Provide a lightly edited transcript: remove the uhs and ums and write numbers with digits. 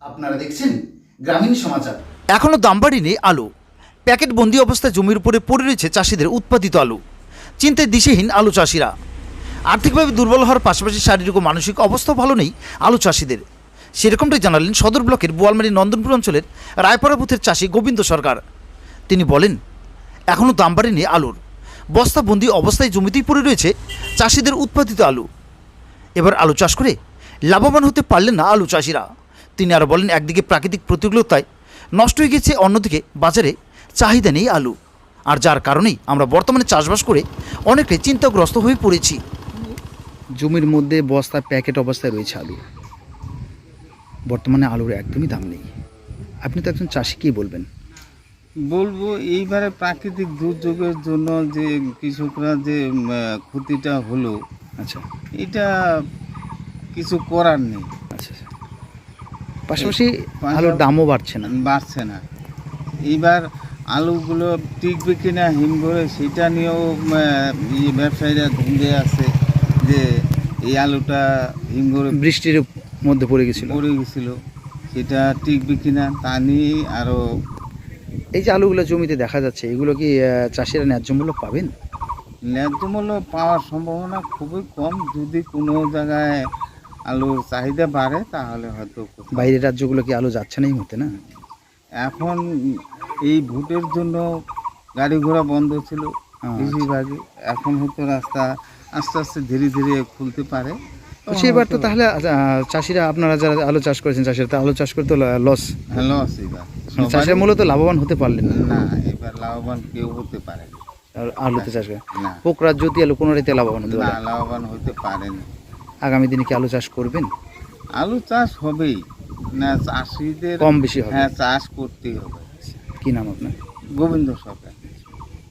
আপনারা দেখছেন গ্রামীণ সমাচার। এখনও দাম বাড়েনি আলু। প্যাকেট বন্দি অবস্থায় জমির উপরে পড়ে রয়েছে চাষিদের উৎপাদিত আলু। চিন্তায় দিশেহীন আলু চাষিরা। আর্থিকভাবে দুর্বল হওয়ার পাশাপাশি শারীরিক ও মানসিক অবস্থাও ভালো নেই আলু চাষিদের। সেরকমটাই জানালেন সদর ব্লকের বোয়ালমারী নন্দনপুর অঞ্চলের রায়পাড়া বুথের চাষি গোবিন্দ সরকার। তিনি বলেন, এখনও দাম বাড়েনি আলুর। বস্তাবন্দি অবস্থায় জমিতেই পড়ে রয়েছে চাষিদের উৎপাদিত আলু। এবার আলু চাষ করে লাভবান হতে পারলেন না আলু চাষিরা। তিনি আরও বলেন, একদিকে প্রাকৃতিক প্রতিকূলতায় নষ্ট হয়ে গেছে, অন্যদিকে বাজারে চাহিদা নেই আলু। আর যার কারণেই আমরা বর্তমানে চাষবাস করে অনেকটাই চিন্তাগ্রস্ত হয়ে পড়েছি। জমির মধ্যে বস্তা প্যাকেট অবস্থায় রয়েছে আলু। বর্তমানে আলুর একদমই দাম নেই। আপনি তো একজন চাষি, কি বলবেন? বলবো এইবারে প্রাকৃতিক দুর্যোগের জন্য যে কৃষকরা যে ক্ষতিটা হলো, আচ্ছা এটা কিছু করার নেই। আচ্ছা পাশাপাশি আলুর দামও বাড়ছে না। বাড়ছে না। এইবার আলুগুলো টিকবে কিনা হিমঘরে সেটা নিয়েও ব্যবসায়ীরা ধুঁধে আছে যে এই আলুটা হিমঘরে বৃষ্টির মধ্যে পড়ে গেছিল। পড়ে গেছিলো, সেটা টিকবে কিনা তা নিয়েই আরও। এই যে আলুগুলো জমিতে দেখা যাচ্ছে, এগুলো কি চাষিরা ন্যায্য মূল্য পাবেন? ন্যায্য মূল্য পাওয়ার সম্ভাবনা খুবই কম। যদি কোনো জায়গায় আলুর চাহিদা বাড়ে তাহলে হয়তো কোথাও। বাইরের রাজ্যগুলো কি আলু যাচ্ছে না এই মুহূর্তে? না, এখন এই ভোটের জন্য গাড়ি ঘোড়া বন্ধ ছিল বেশিরভাগই। এখন হয়তো রাস্তা আস্তে আস্তে ধীরে ধীরে খুলতে পারে। সেবার তো তাহলে চাষিরা, আপনারা যারা আলু চাষ করেছেন, চাষিরা তো আলু চাষ করে তো লস। হ্যাঁ, লস এবার চাষিরা মূলত লাভবান হতে পারলেন না। না, এবার লাভবান কেউ হতে পারে না। আর আলুতে চাষ করে না, পোক রাজ্যতে আলু কোনো রাইতে লাভবান হতে না, পারে। লাভবান হতে পারেনি। আগামী দিনে কি আলু চাষ করবেন? আলু চাষ হবেই না, চাষিদের কম বেশি হবে। হ্যাঁ, চাষ করতেই হবে। কি নাম আপনার? গোবিন্দ সরকার।